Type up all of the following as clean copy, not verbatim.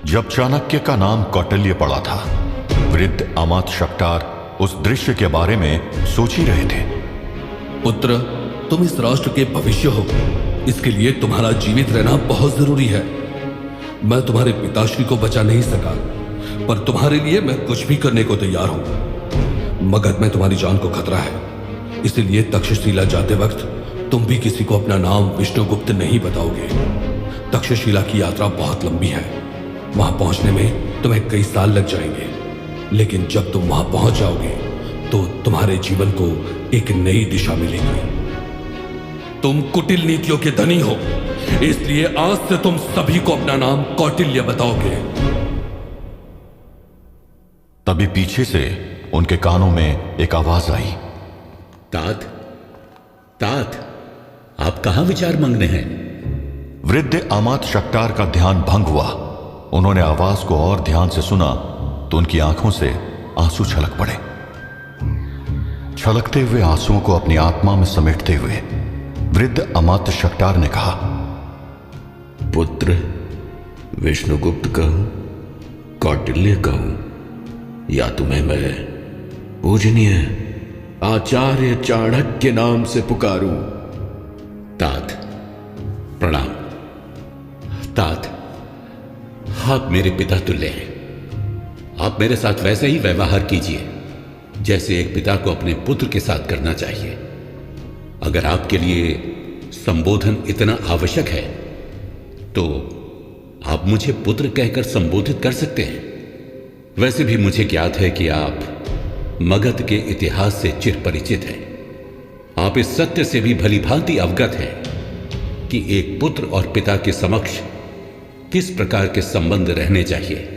जब चाणक्य का नाम कौटिल्य पड़ा था, वृद्ध अमात्य शक्टार उस दृश्य के बारे में सोच ही रहे थे। पुत्र, तुम इस राष्ट्र के भविष्य हो, इसके लिए तुम्हारा जीवित रहना बहुत जरूरी है। मैं तुम्हारे पिताश्री को बचा नहीं सका, पर तुम्हारे लिए मैं कुछ भी करने को तैयार हूं। मगध में तुम्हारी जान को खतरा है, इसीलिए तक्षशिला जाते वक्त तुम भी किसी को अपना नाम विष्णुगुप्त नहीं बताओगे। तक्षशिला की यात्रा बहुत लंबी है, वहां पहुंचने में तुम्हें कई साल लग जाएंगे, लेकिन जब तुम वहां पहुंच जाओगे तो तुम्हारे जीवन को एक नई दिशा मिलेगी। तुम कुटिल नीतियों के धनी हो, इसलिए आज से तुम सभी को अपना नाम कौटिल्य बताओगे। तभी पीछे से उनके कानों में एक आवाज आई। तात, तात, आप कहां विचार मग्न हैं? वृद्ध अमात्य शक्टार का ध्यान भंग हुआ। उन्होंने आवाज को और ध्यान से सुना तो उनकी आंखों से आंसू छलक पड़े। छलकते हुए आंसुओं को अपनी आत्मा में समेटते हुए वृद्ध अमात्य शक्टार ने कहा, पुत्र, विष्णुगुप्त कहूं, कौटिल्य कहूं, या तुम्हें मैं पूजनीय आचार्य चाणक्य नाम से पुकारूं? तात, प्रणाम। तात, आप मेरे पिता तुल्य हैं। आप मेरे साथ वैसे ही व्यवहार कीजिए जैसे एक पिता को अपने पुत्र के साथ करना चाहिए। अगर आपके लिए संबोधन इतना आवश्यक है तो आप मुझे पुत्र कहकर संबोधित कर सकते हैं। वैसे भी मुझे ज्ञात है कि आप मगध के इतिहास से चिर परिचित हैं। आप इस सत्य से भी भली भांति अवगत हैं कि एक पुत्र और पिता के समक्ष किस प्रकार के संबंध रहने चाहिए।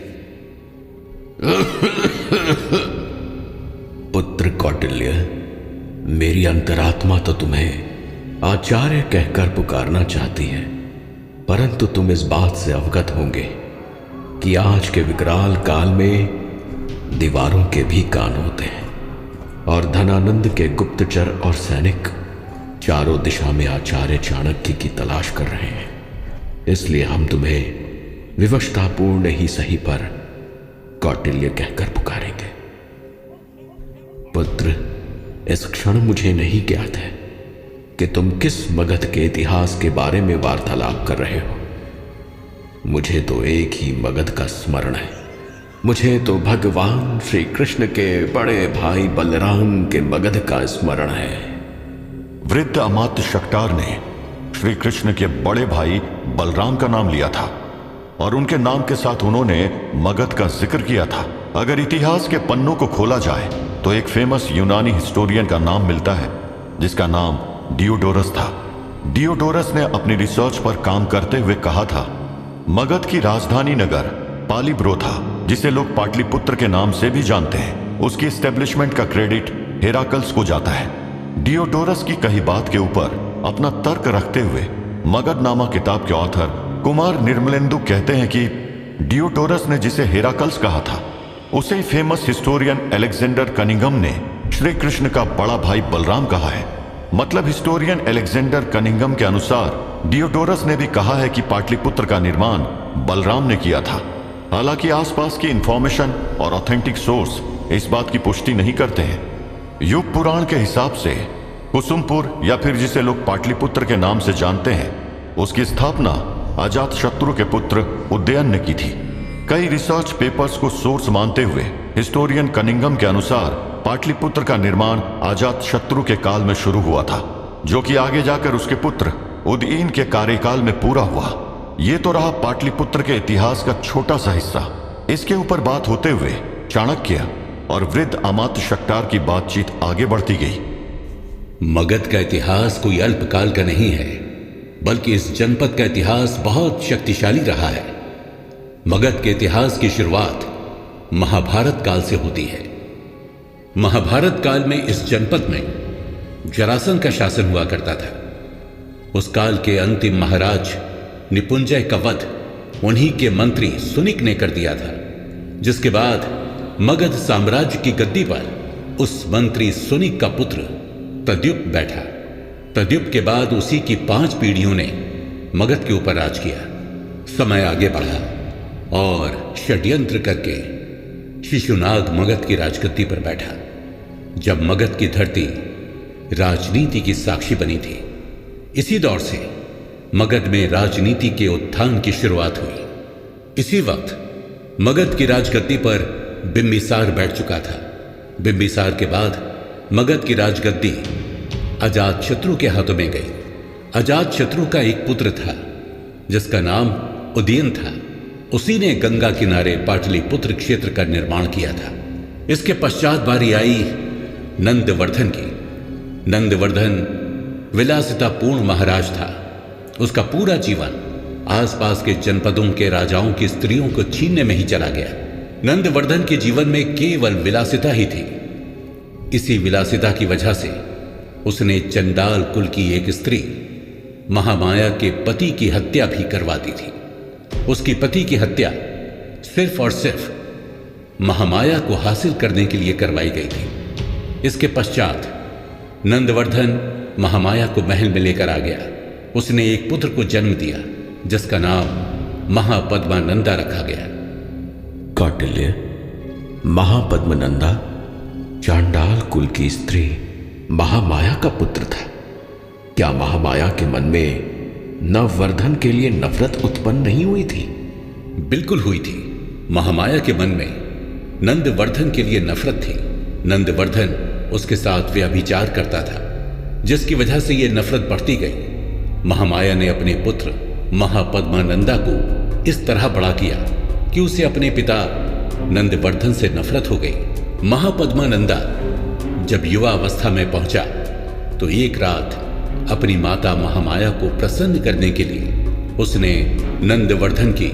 पुत्र कौटिल्य, मेरी अंतरात्मा तो तुम्हें आचार्य कहकर पुकारना चाहती है, परंतु तुम इस बात से अवगत होंगे कि आज के विकराल काल में दीवारों के भी कान होते हैं, और धनानंद के गुप्तचर और सैनिक चारों दिशा में आचार्य चाणक्य की तलाश कर रहे हैं। इसलिए हम तुम्हें विवशतापूर्ण ही सही पर कौटिल्य कहकर पुकारेंगे। पुत्र, इस क्षण मुझे नहीं ज्ञात है कि तुम किस मगध के इतिहास के बारे में वार्तालाप कर रहे हो। मुझे तो एक ही मगध का स्मरण है। मुझे तो भगवान श्री कृष्ण के बड़े भाई बलराम के मगध का स्मरण है। वृद्ध अमात्य शक्टार ने श्री कृष्ण के बड़े भाई बलराम का नाम लिया था और उनके नाम के साथ उन्होंने मगध का जिक्र किया था। अगर इतिहास के पन्नों को खोला जाए तो एक फेमस यूनानी हिस्टोरियन का नाम मिलता है जिसका नाम डियोडोरस था। डियोडोरस ने अपनी रिसर्च पर काम करते हुए कहा था, मगध की राजधानी नगर पालीब्रो था, जिसे लोग पाटलिपुत्र के नाम से भी जानते हैं। उसकी एस्टेब्लिशमेंट का क्रेडिट हेराकल्स को जाता है। डियोडोरस की कही बात के ऊपर अपना तर्क रखते हुए मगध नामा किताब के ऑथर कुमार निर्मलेंदु कहते हैं कि डियोडोरस ने जिसे हेराकल्स कहा था उसे ही फेमस हिस्टोरियन अलेक्जेंडर कनिंघम ने श्री कृष्ण का बड़ा भाई बलराम कहा है। मतलब हिस्टोरियन अलेक्जेंडर कनिंघम के अनुसार डियोडोरस ने भी कहा है कि पाटलिपुत्र का निर्माण बलराम ने किया था। हालांकि आसपास की इंफॉर्मेशन और ऑथेंटिक सोर्स इस बात की पुष्टि नहीं करते हैं। युग पुराण के हिसाब से कुसुमपुर या फिर जिसे लोग पाटलिपुत्र के नाम से जानते हैं, उसकी स्थापना अजातशत्रु के पुत्र उदयन ने की थी। कई रिसर्च पेपर्स को सोर्स मानते हुए हिस्टोरियन कनिंघम के अनुसार पाटलिपुत्र का निर्माण अजातशत्रु के काल में शुरू हुआ था, जो कि आगे जाकर उसके पुत्र उदयन के कार्यकाल में पूरा हुआ। ये तो रहा पाटलिपुत्र के इतिहास का छोटा सा हिस्सा। इसके ऊपर बात होते हुए चाणक्य और वृद्ध अमात्य शक्टार की बातचीत आगे बढ़ती गई। मगध का इतिहास कोई अल्पकाल का नहीं है, बल्कि इस जनपद का इतिहास बहुत शक्तिशाली रहा है। मगध के इतिहास की शुरुआत महाभारत काल से होती है। महाभारत काल में इस जनपद में जरासंध का शासन हुआ करता था। उस काल के अंतिम महाराज निपुंजय का वध उन्हीं के मंत्री सुनिक ने कर दिया था, जिसके बाद मगध साम्राज्य की गद्दी पर उस मंत्री सुनिक का पुत्र तद्युम्न बैठा। प्रद्युम्न के बाद उसी की 5 पीढ़ियों ने मगध के ऊपर राज किया। समय आगे बढ़ा और षड्यंत्र करके शिशुनाग मगध की राजगद्दी पर बैठा। जब मगध की धरती राजनीति की साक्षी बनी थी, इसी दौर से मगध में राजनीति के उत्थान की शुरुआत हुई। इसी वक्त मगध की राजगद्दी पर बिंबिसार बैठ चुका था। बिंबिसार के बाद मगध की राजगद्दी अजातशत्रु के हाथों में गई। अजातशत्रु का एक पुत्र था जिसका नाम उदयन था। उसी ने गंगा किनारे पाटलिपुत्र क्षेत्र का निर्माण किया था। इसके पश्चात बारी आई नंदवर्धन की। नंदवर्धन विलासितापूर्ण महाराज था। उसका पूरा जीवन आसपास के जनपदों के राजाओं की स्त्रियों को छीनने में ही चला गया। नंदवर्धन के जीवन में केवल विलासिता ही थी। इसी विलासिता की वजह से उसने चंडाल कुल की एक स्त्री महामाया के पति की हत्या भी करवा दी थी। उसकी पति की हत्या सिर्फ और सिर्फ महामाया को हासिल करने के लिए करवाई गई थी। इसके पश्चात नंदवर्धन महामाया को महल में लेकर आ गया। उसने एक पुत्र को जन्म दिया जिसका नाम महापद्मानंदा रखा गया। कौटिल्य, महापद्मनंदा चांडाल कुल की स्त्री महामाया का पुत्र था। क्या महामाया के मन में नववर्धन के लिए नफरत उत्पन्न नहीं हुई थी? बिल्कुल हुई थी। महामाया के मन में नंदवर्धन के लिए नफरत थी। नंदवर्धन उसके साथ व्यभिचार करता था, जिसकी वजह से यह नफरत बढ़ती गई। महामाया ने अपने पुत्र महापद्मानंदा को इस तरह बड़ा किया कि उसे अपने पिता नंदवर्धन से नफरत हो गई। महापद्मानंदा जब युवा अवस्था में पहुंचा तो एक रात अपनी माता महामाया को प्रसन्न करने के लिए उसने नंदवर्धन की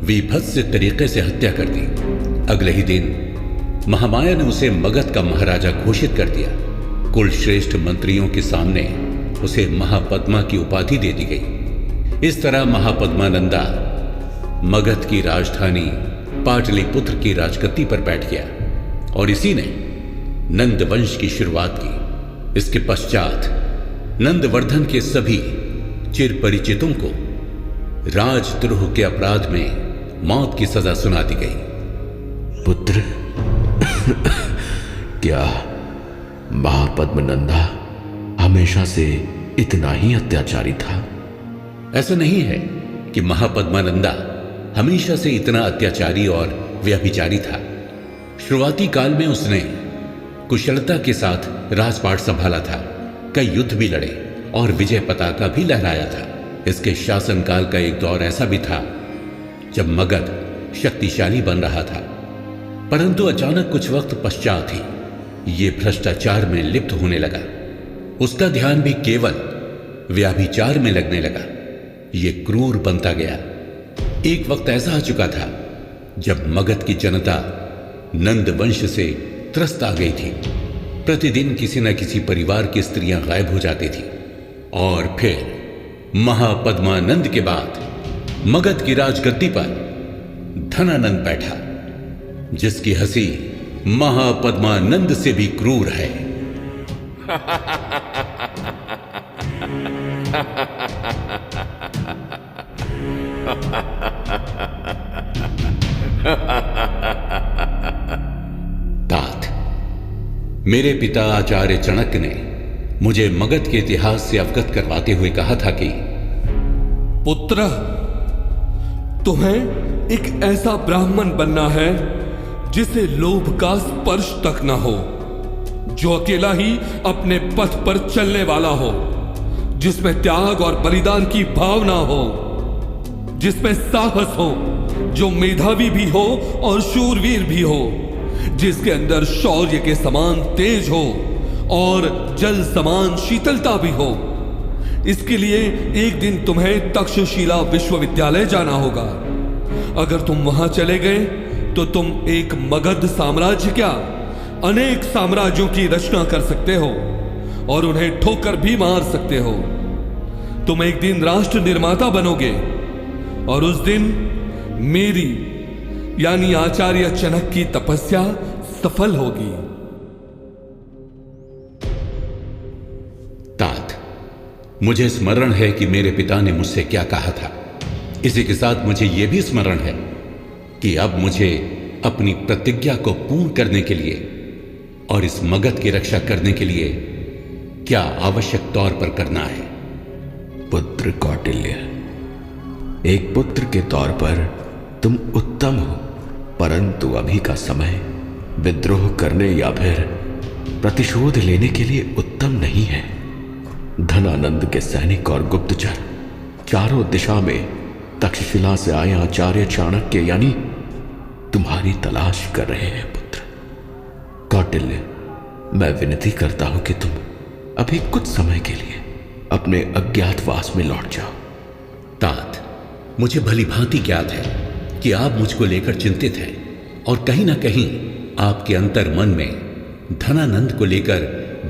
विभत्स तरीके से हत्या कर दी। अगले ही दिन महामाया ने उसे मगध का महाराजा घोषित कर दिया। कुल श्रेष्ठ मंत्रियों के सामने उसे महापद्मा की उपाधि दे दी गई। इस तरह महापद्मानंदा मगध की राजधानी पाटलिपुत्र की राजगद्दी पर बैठ गया और इसी ने नंदवंश की शुरुआत की। इसके पश्चात नंदवर्धन के सभी चिर परिचितों को राजद्रोह के अपराध में मौत की सजा सुना दी गई। पुत्र, क्या महापद्मनंदा हमेशा से इतना ही अत्याचारी था? ऐसा नहीं है कि महापद्मानंदा हमेशा से इतना अत्याचारी और व्यभिचारी था। शुरुआती काल में उसने कुशलता के साथ राजपाट संभाला था, कई युद्ध भी लड़े और विजय पताका भी लहराया था। इसके शासनकाल का एक दौर ऐसा भी था जब मगध शक्तिशाली बन रहा था, परंतु अचानक कुछ वक्त पश्चात ही ये भ्रष्टाचार में लिप्त होने लगा। उसका ध्यान भी केवल व्याभिचार में लगने लगा। ये क्रूर बनता गया। एक वक्त ऐसा आ चुका था जब मगध की जनता नंदवंश से त्रस्त आ गई थी। प्रतिदिन किसी न किसी परिवार की स्त्रियां गायब हो जाती थी और फिर महापद्मानंद के बाद मगध की राजगद्दी पर धनानंद बैठा, जिसकी हंसी महापद्मानंद से भी क्रूर है। तात, मेरे पिता आचार्य चाणक्य ने मुझे मगध के इतिहास से अवगत करवाते हुए कहा था कि पुत्र, तुम्हें एक ऐसा ब्राह्मण बनना है जिसे लोभ का स्पर्श तक न हो, जो अकेला ही अपने पथ पर चलने वाला हो, जिसमें त्याग और बलिदान की भावना हो, जिसमें साहस हो, जो मेधावी भी हो और शूरवीर भी हो, जिसके अंदर शौर्य के समान तेज हो और जल समान शीतलता भी हो। इसके लिए एक दिन तुम्हें तक्षशिला विश्वविद्यालय जाना होगा। अगर तुम वहां चले गए तो तुम एक मगध साम्राज्य क्या, अनेक साम्राज्यों की रचना कर सकते हो और उन्हें ठोकर भी मार सकते हो। तुम एक दिन राष्ट्र निर्माता बनोगे और उस दिन मेरी यानी आचार्य चाणक्य की तपस्या सफल होगी। तात, मुझे स्मरण है कि मेरे पिता ने मुझसे क्या कहा था। इसी के साथ मुझे यह भी स्मरण है कि अब मुझे अपनी प्रतिज्ञा को पूर्ण करने के लिए और इस मगध की रक्षा करने के लिए क्या आवश्यक तौर पर करना है। पुत्र कौटिल्य, एक पुत्र के तौर पर तुम उत्तम हो, परंतु अभी का समय विद्रोह करने या फिर प्रतिशोध लेने के लिए उत्तम नहीं है। धनानंद के सैनिक और गुप्तचर चारों दिशा में तक्षशिला से आए आचार्य चाणक्य यानी तुम्हारी तलाश कर रहे हैं। पुत्र कौटिल्य, मैं विनती करता हूं कि तुम अभी कुछ समय के लिए अपने अज्ञातवास में लौट जाओ। तात, मुझे भली भांति ज्ञात है कि आप मुझको लेकर चिंतित हैं और कहीं ना कहीं आपके अंतर मन में धनानंद को लेकर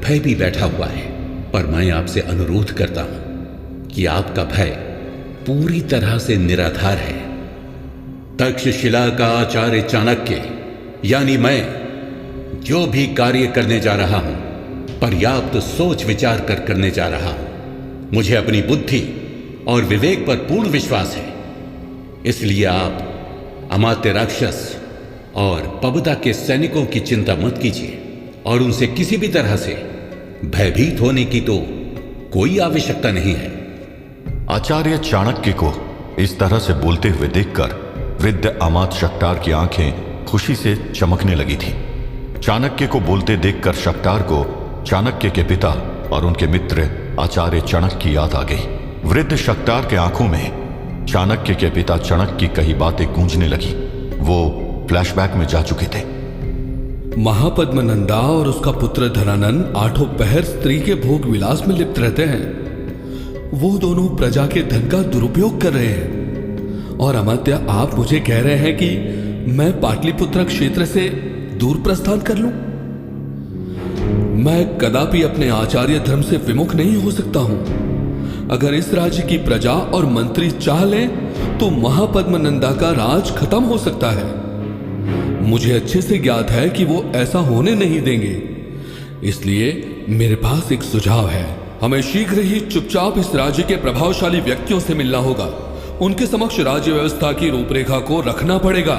भय भी बैठा हुआ है। पर मैं आपसे अनुरोध करता हूं कि आपका भय पूरी तरह से निराधार है। तक्षशिला का आचार्य चाणक्य यानी मैं जो भी कार्य करने जा रहा हूं पर्याप्त सोच विचार कर करने जा रहा हूं। मुझे अपनी बुद्धि और विवेक पर पूर्ण विश्वास है। इसलिए आप अमात्य राक्षस और पबदा के सैनिकों की चिंता मत कीजिए और उनसे किसी भी तरह से भयभीत होने की तो कोई आवश्यकता नहीं है। आचार्य चाणक्य को इस तरह से बोलते हुए देखकर वृद्ध अमात्य शक्टार की आंखें खुशी से चमकने लगी थी। चाणक्य को बोलते देखकर शक्टार को चाणक्य के पिता और उनके मित्र आचार्य चाणक्य की याद आ गई। वृद्ध शक्टार के आंखों में चाणक्य के पिता चाणक्य की कई बातें गूंजने लगी। वो फ्लैशबैक में जा चुके थे। महापद्मनंदा और उसका पुत्र धनानंद आठों पहर स्त्री के भोग विलास में लिप्त रहते हैं। वो दोनों प्रजा के धन का दुरुपयोग कर रहे हैं। और अमात्य, आप मुझे कह रहे हैं कि मैं पाटलिपुत्र क्षेत्र से दूर प्रस्थान कर लूं? मैं कदापि अपने आचार्य धर्म से विमुख नहीं हो सकता हूं। अगर इस राज्य की प्रजा और मंत्री चाह लें तो महापद्मनंदा का राज खत्म हो सकता है। मुझे अच्छे से ज्ञात है कि वो ऐसा होने नहीं देंगे। इसलिए मेरे पास एक सुझाव है। हमें शीघ्र ही चुपचाप इस राज्य के प्रभावशाली व्यक्तियों से मिलना होगा। उनके समक्ष राज्य व्यवस्था की रूपरेखा को रखना पड़ेगा।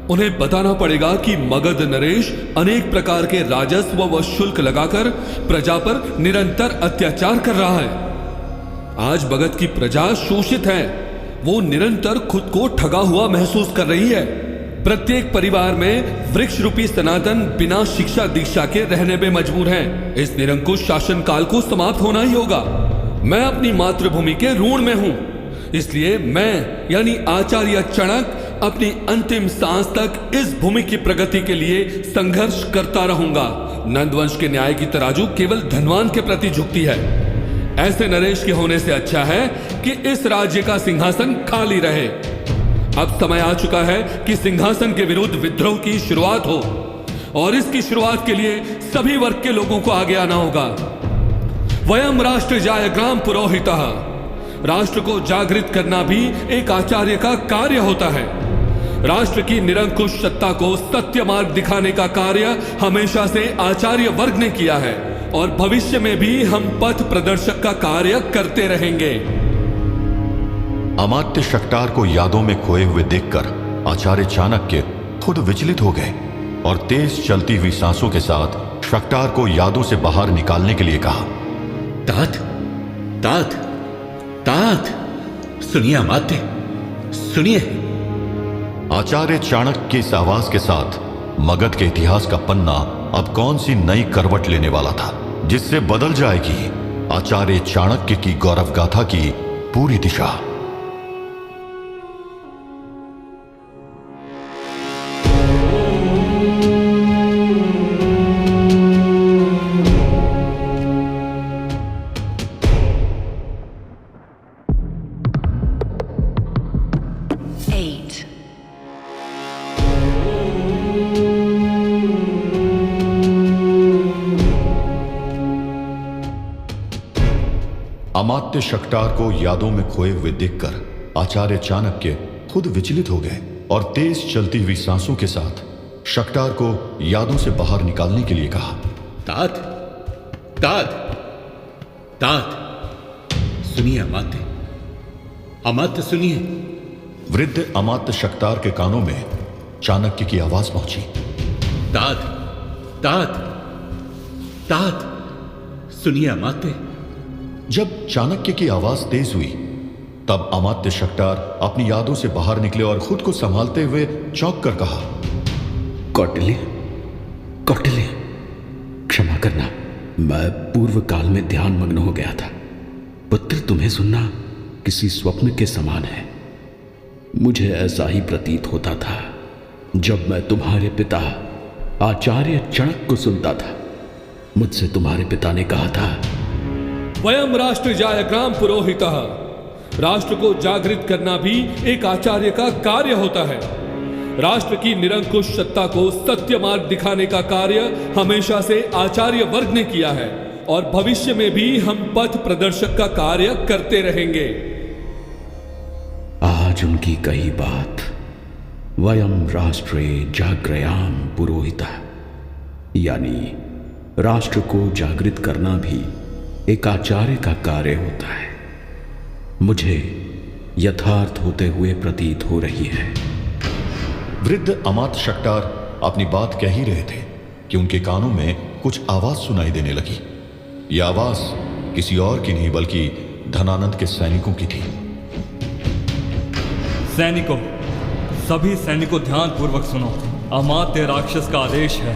उन्हें बताना पड़ेगा कि मगध नरेश अनेक प्रकार के राजस्व व शुल्क लगाकर प्रजा पर निरंतर अत्याचार कर रहा है। आज मगध की प्रजा शोषित है। वो निरंतर खुद को ठगा हुआ महसूस कर रही है। प्रत्येक परिवार में वृक्ष रूपी सनातन बिना शिक्षा दीक्षा के रहने में मजबूर हैं। इस निरंकुश शासन काल को समाप्त होना ही होगा। मैं अपनी मातृभूमि के ऋण में हूं। इसलिए मैं यानी आचार्य चाणक्य अपनी अंतिम सांस तक इस भूमि की प्रगति के लिए संघर्ष करता रहूंगा। नंदवंश के न्याय की तराजू केवल धनवान के प्रति झुकती है। ऐसे नरेश के होने से अच्छा है कि इस राज्य का सिंहासन खाली रहे। अब समय आ चुका है कि सिंहासन के विरुद्ध विद्रोह की शुरुआत हो और इसकी शुरुआत के लिए सभी वर्ग के लोगों को आगे आना होगा। वयम राष्ट्र जायग्राम पुरोहितः। राष्ट्र को जागृत करना भी एक आचार्य का कार्य होता है। राष्ट्र की निरंकुश सत्ता को सत्य मार्ग दिखाने का कार्य हमेशा से आचार्य वर्ग ने किया है और भविष्य में भी हम पथ प्रदर्शक का कार्य करते रहेंगे। अमात्य शक्टार को यादों में खोए हुए देखकर आचार्य चाणक्य खुद विचलित हो गए और तेज चलती हुई सांसों के साथ शक्टार को यादों से बाहर निकालने के लिए कहा। तात, तात, तात, सुनिए अमात्य, सुनिए। आचार्य चाणक्य की इस आवाज के साथ मगध के इतिहास का पन्ना अब कौन सी नई करवट लेने वाला था जिससे बदल जाएगी आचार्य चाणक्य की गौरव गाथा की पूरी दिशा। अमात्य शक्टार को यादों में खोए हुए देखकर आचार्य चाणक्य खुद विचलित हो गए और तेज चलती हुई सांसों के साथ शक्टार को यादों से बाहर निकालने के लिए कहा। तात, तात, तात, सुनिए अमात्य, अमात्य सुनिए। वृद्ध अमात्य शक्तार के कानों में चाणक्य की आवाज पहुंची। तात, तात, तात, सुनिए अमात्य। जब चाणक्य की आवाज तेज हुई तब अमात्य शक्तार अपनी यादों से बाहर निकले और खुद को संभालते हुए चौंक कर कहा, कौटिल्य, कौटिल्य, क्षमा करना, मैं पूर्व काल में ध्यान मग्न हो गया था। पुत्र, तुम्हें सुनना किसी स्वप्न के समान है। मुझे ऐसा ही प्रतीत होता था जब मैं तुम्हारे पिता आचार्य चणक को सुनता था। मुझसे तुम्हारे पिता ने कहा था, वयम राष्ट्र जायग्राम पुरोहितः, राष्ट्र को जागृत करना भी एक आचार्य का कार्य होता है। राष्ट्र की निरंकुश सत्ता को सत्य मार्ग दिखाने का कार्य हमेशा से आचार्य वर्ग ने किया है और भविष्य में भी हम पथ प्रदर्शक का कार्य करते रहेंगे। आज उनकी कही बात वयम राष्ट्रे जाग्रयाम पुरोहितः, यानी राष्ट्र को जागृत करना भी एक आचार्य का कार्य होता है, मुझे यथार्थ होते हुए प्रतीत हो रही है। वृद्ध अमात्य शक्तार अपनी बात कह ही रहे थे कि उनके कानों में कुछ आवाज सुनाई देने लगी। यह आवाज किसी और की नहीं बल्कि धनानंद के सैनिकों की थी। सैनिकों, सभी सैनिकों ध्यान पूर्वक सुनो। अमात्य राक्षस का आदेश है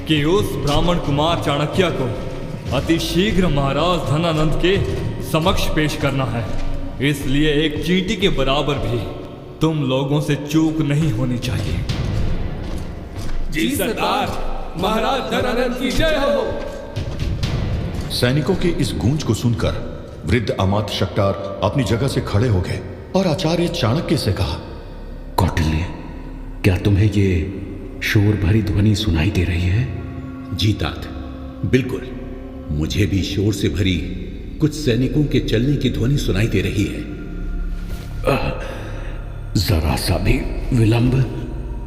कि उस ब्राह्मण कुमार चाणक्य को अति शीघ्र महाराज धनानंद के समक्ष पेश करना है। इसलिए एक चींटी के बराबर भी तुम लोगों से चूक नहीं होनी चाहिए। जी सरदार, महाराज धनानंद की जय हो। सैनिकों की इस गूंज को सुनकर वृद्ध अमात्य शक्तार अपनी जगह से खड़े हो गए और आचार्य चाणक्य से कहा, कौटिल्य, क्या तुम्हें ये शोर भरी ध्वनि सुनाई दे रही है? जी तात, बिल्कुल। मुझे भी शोर से भरी कुछ सैनिकों के चलने की ध्वनि सुनाई दे रही है। जरा सा भी विलंब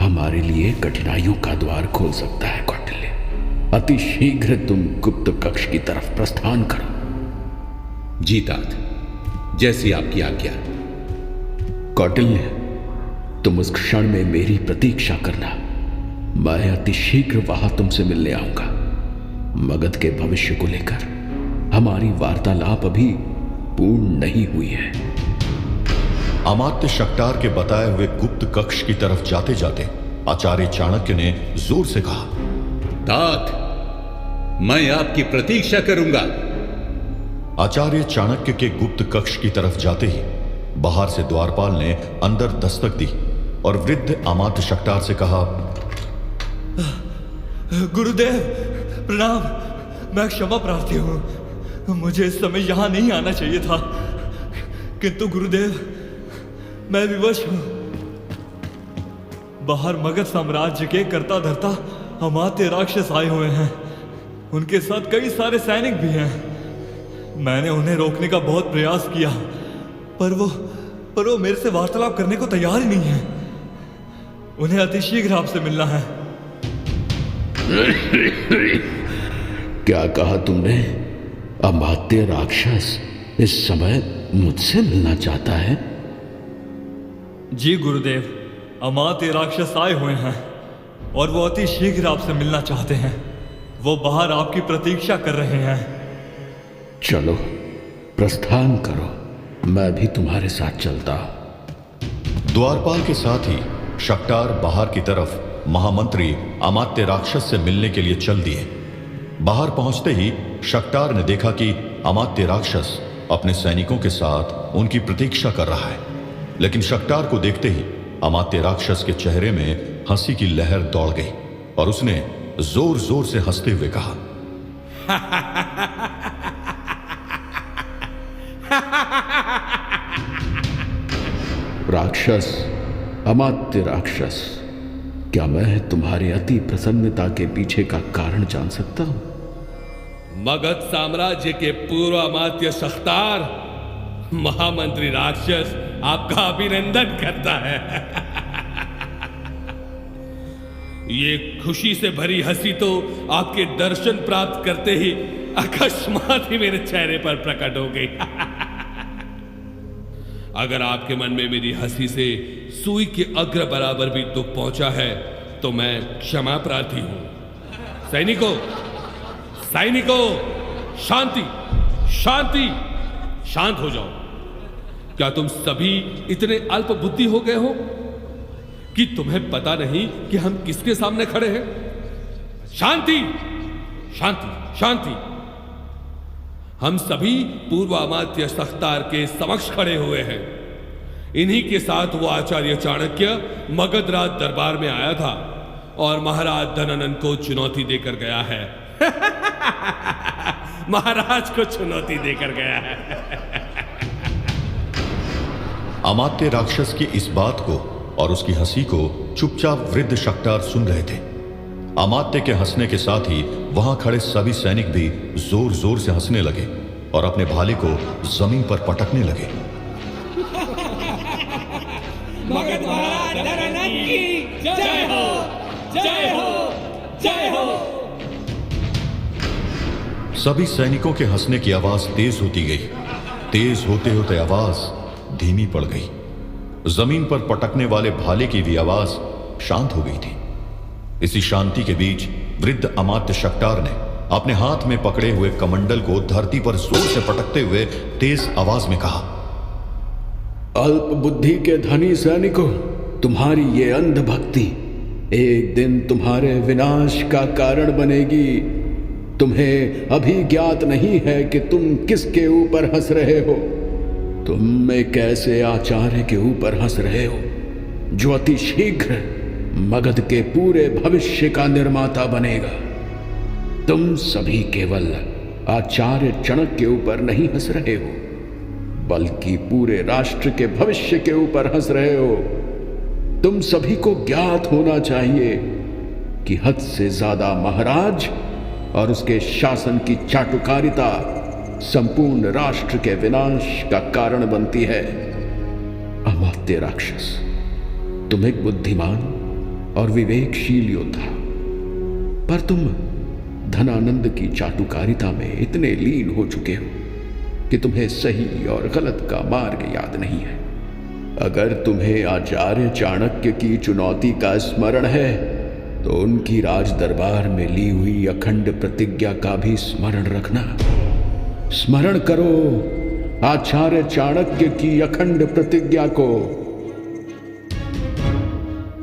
हमारे लिए कठिनाइयों का द्वार खोल सकता है कौटिल्य। अति शीघ्र तुम गुप्त कक्ष की तरफ प्रस्थान करो। जी तात, जैसी आपकी आज्ञा। कौटिल्य, तुम उस क्षण में मेरी प्रतीक्षा करना। मैं अति शीघ्र वहां तुमसे मिलने आऊंगा। मगध के भविष्य को लेकर हमारी वार्तालाप अभी पूर्ण नहीं हुई है। अमात्य शक्तार के बताए हुए गुप्त कक्ष की तरफ जाते जाते आचार्य चाणक्य ने जोर से कहा, तात, मैं आपकी प्रतीक्षा करूंगा। आचार्य चाणक्य के गुप्त कक्ष की तरफ जाते ही बाहर से द्वारपाल ने अंदर दस्तक दी और वृद्ध अमात्य शक्तार से कहा, गुरुदेव प्रणाम, मैं क्षमा प्रार्थी हूं। मुझे इस समय यहां नहीं आना चाहिए था, किंतु गुरुदेव मैं विवश हूं। बाहर मगध साम्राज्य के कर्ता धर्ता अमात्य राक्षस आए हुए हैं। उनके साथ कई सारे सैनिक भी हैं। मैंने उन्हें रोकने का बहुत प्रयास किया, पर वो मेरे से वार्तालाप करने को तैयार ही नहीं है। उन्हें अतिशीघ्र आपसे मिलना है। क्या कहा तुमने? अमात्य राक्षस इस समय मुझसे मिलना चाहता है? जी गुरुदेव, अमात्य राक्षस आए हुए हैं और वो अति शीघ्र आपसे मिलना चाहते हैं। वो बाहर आपकी प्रतीक्षा कर रहे हैं। चलो प्रस्थान करो, मैं भी तुम्हारे साथ चलता हूं। द्वारपाल के साथ ही शक्तार बाहर की तरफ महामंत्री अमात्य राक्षस से मिलने के लिए चल दिए। बाहर पहुंचते ही शक्तार ने देखा कि अमात्य राक्षस अपने सैनिकों के साथ उनकी प्रतीक्षा कर रहा है। लेकिन शक्तार को देखते ही अमात्य राक्षस के चेहरे में हंसी की लहर दौड़ गई और उसने जोर जोर से हंसते हुए कहा, राक्षस, अमात्य राक्षस, क्या मैं तुम्हारी अति प्रसन्नता के पीछे का कारण जान सकता हूं? मगध साम्राज्य के पूर्व अमात्य शक्तार महामंत्री राक्षस आपका अभिनंदन करता है। ये खुशी से भरी हंसी तो आपके दर्शन प्राप्त करते ही अकस्मात ही मेरे चेहरे पर प्रकट हो गई। अगर आपके मन में मेरी हंसी से सुई के अग्र बराबर भी दुख पहुंचा है तो मैं क्षमा प्रार्थी हूं। सैनिकों, सैनिकों, शांति, शांति, शांत हो जाओ। क्या तुम सभी इतने अल्प बुद्धि हो गए हो कि तुम्हें पता नहीं कि हम किसके सामने खड़े हैं? शांति, शांति, शांति। हम सभी पूर्व अमात्य सख्तार के समक्ष खड़े हुए हैं। इन्हीं के साथ वो आचार्य चाणक्य मगध राज दरबार में आया था और महाराज धनानंद को चुनौती देकर गया है। महाराज को चुनौती देकर गया है। अमात्य राक्षस की इस बात को और उसकी हंसी को चुपचाप वृद्ध शक्तार सुन रहे थे। अमात्य के हंसने के साथ ही वहां खड़े सभी सैनिक भी जोर जोर से हंसने लगे और अपने भाले को जमीन पर पटकने लगे। मगध महाराज धनानंद की जय हो, जय हो, जय हो। सभी सैनिकों के हंसने की आवाज तेज होती गई। तेज होते होते आवाज धीमी पड़ गई। जमीन पर पटकने वाले भाले की भी आवाज शांत हो गई थी। इसी शांति के बीच वृद्ध अमात्य शक्तार ने अपने हाथ में पकड़े हुए कमंडल को धरती पर जोर से पटकते हुए तेज आवाज में कहा, अल्प बुद्धि के धनी सैनिकों, तुम्हारी ये अंध भक्ति एक दिन तुम्हारे विनाश का कारण बनेगी। तुम्हें अभी ज्ञात नहीं है कि तुम किसके ऊपर हंस रहे हो। तुम एक ऐसे आचार्य के ऊपर हंस रहे हो जो अति शीघ्र मगध के पूरे भविष्य का निर्माता बनेगा। तुम सभी केवल आचार्य चाणक्य के ऊपर नहीं हंस रहे हो, बल्कि पूरे राष्ट्र के भविष्य के ऊपर हंस रहे हो। तुम सभी को ज्ञात होना चाहिए कि हद से ज्यादा महाराज और उसके शासन की चाटुकारिता संपूर्ण राष्ट्र के विनाश का कारण बनती है। अमात्य राक्षस, तुम एक बुद्धिमान और विवेकशील योद्धा, पर तुम धनानंद की चाटुकारिता में इतने लीन हो चुके हो कि तुम्हें सही और गलत का मार्ग याद नहीं है। अगर तुम्हें आचार्य चाणक्य की चुनौती का स्मरण है तो उनकी राज दरबार में ली हुई अखंड प्रतिज्ञा का भी स्मरण रखना। स्मरण करो आचार्य चाणक्य की अखंड प्रतिज्ञा को।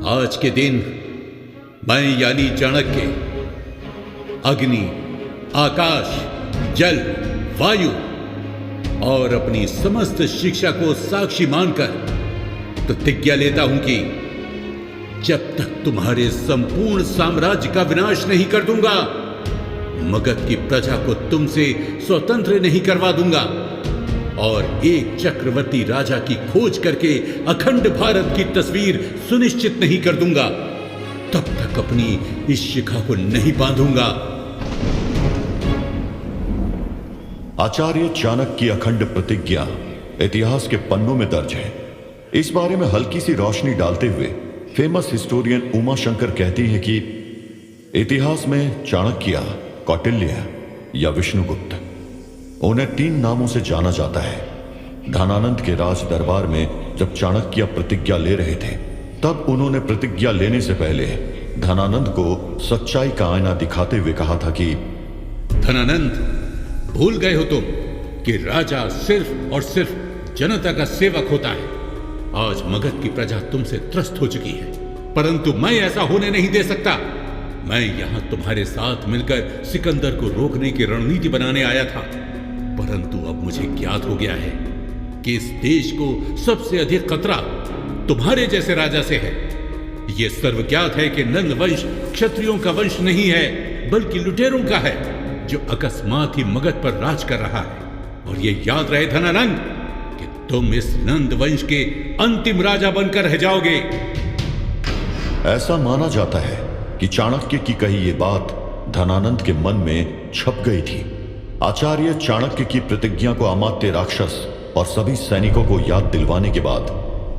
आज के दिन मैं यानी चाणक्य अग्नि, आकाश, जल, वायु और अपनी समस्त शिक्षा को साक्षी मानकर प्रतिज्ञा लेता हूं कि जब तक तुम्हारे संपूर्ण साम्राज्य का विनाश नहीं कर दूंगा, मगध की प्रजा को तुमसे स्वतंत्र नहीं करवा दूंगा और एक चक्रवर्ती राजा की खोज करके अखंड भारत की तस्वीर सुनिश्चित नहीं कर दूंगा, तब तक अपनी इस शिखा को नहीं बांधूंगा। आचार्य चाणक्य की अखंड प्रतिज्ञा इतिहास के पन्नों में दर्ज है। इस बारे में हल्की सी रोशनी डालते हुए फेमस हिस्टोरियन उमा शंकर कहती है कि इतिहास में चाणक्य, कौटिल्य या विष्णुगुप्त, उन्हें 3 नामों से जाना जाता है। धनानंद के राज दरबार में जब चाणक्य प्रतिज्ञा ले रहे थे, तब उन्होंने प्रतिज्ञा लेने से पहले धनानंद को सच्चाई का आईना दिखाते हुए कहा था कि धनानंद, भूल गए हो तुम कि राजा सिर्फ और सिर्फ जनता का सेवक होता है। आज मगध की प्रजा तुमसे त्रस्त हो चुकी है, परंतु मैं ऐसा होने नहीं दे सकता। मैं यहां तुम्हारे साथ मिलकर सिकंदर को रोकने की रणनीति बनाने आया था, परंतु अब मुझे ज्ञात हो गया है कि इस देश को सबसे अधिक खतरा तुम्हारे जैसे राजा से है। यह सर्वज्ञात है कि नंद वंश क्षत्रियों का वंश नहीं है, बल्कि लुटेरों का है, जो अकस्मात ही मगध पर राज कर रहा है। और यह याद रहे धनानंद कि तुम इस नंद वंश के अंतिम राजा बनकर रह जाओगे। ऐसा माना जाता है कि चाणक्य की कही ये बात धनानंद के मन में छप गई थी। आचार्य चाणक्य की प्रतिज्ञा को अमात्य राक्षस और सभी सैनिकों को याद दिलवाने के बाद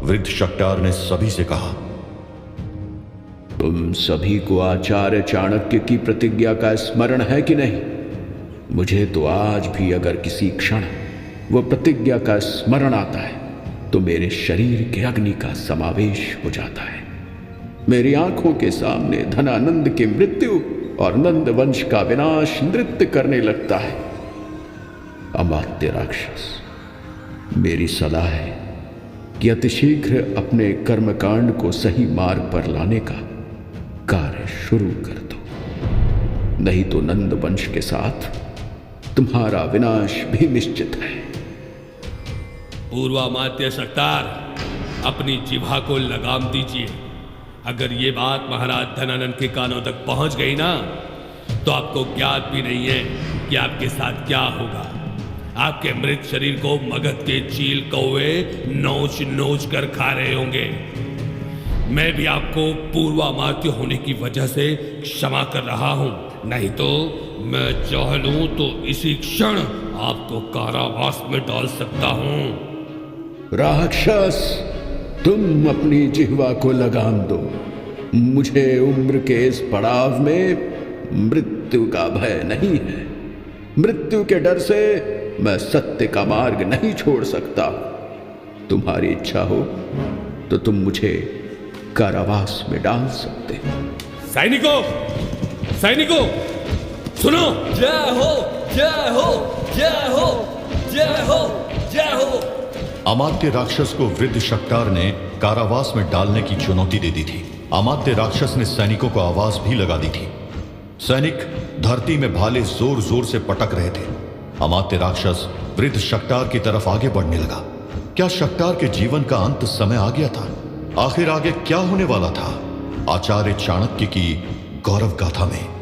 वृद्ध शक्तार ने सभी से कहा, तुम सभी को आचार्य चाणक्य की प्रतिज्ञा का स्मरण है कि नहीं? मुझे तो आज भी अगर किसी क्षण वो प्रतिज्ञा का स्मरण आता है तो मेरे शरीर के अग्नि का समावेश हो जाता है। मेरी आंखों के सामने धनानंद की मृत्यु और नंद वंश का विनाश नृत्य करने लगता है। अमात्य राक्षस, मेरी सलाह है कि अतिशीघ्र अपने कर्मकांड को सही मार्ग पर लाने का कार्य शुरू कर दो, नहीं तो नंद वंश के साथ तुम्हारा विनाश भी निश्चित है। पूर्वामात्य शक्तार, अपनी जिह्वा को लगाम दीजिए। अगर ये बात महाराज धनानंद के कानों तक पहुंच गई ना, तो आपको ज्ञात भी नहीं है कि आपके साथ क्या होगा। आपके मृत शरीर को मगध के चील कौवे नोच नोच कर खा रहे होंगे। मैं भी आपको पूर्वामात्य होने की वजह से क्षमा कर रहा हूं, नहीं तो मैं चाह लूं तो इसी क्षण आपको कारावास में डाल सकता हूं। राक्षस, तुम अपनी जिह्वा को लगाम दो। मुझे उम्र के इस पड़ाव में मृत्यु का भय नहीं है। मृत्यु के डर से मैं सत्य का मार्ग नहीं छोड़ सकता। तुम्हारी इच्छा हो तो तुम मुझे कारावास में डाल सकते हो। सैनिकों, सैनिकों, सुनो। जय हो, जय हो, जय हो, जय हो, जय हो। अमात्य राक्षस को वृद्ध शक्तार ने कारावास में डालने की चुनौती दे दी थी। अमात्य राक्षस ने सैनिकों को आवाज भी लगा दी थी। सैनिक धरती में भाले जोर जोर से पटक रहे थे। अमात्य राक्षस वृद्ध शक्तार की तरफ आगे बढ़ने लगा। क्या शक्तार के जीवन का अंत समय आ गया था? आखिर आगे क्या होने वाला था? आचार्य चाणक्य की गौरव गाथा में।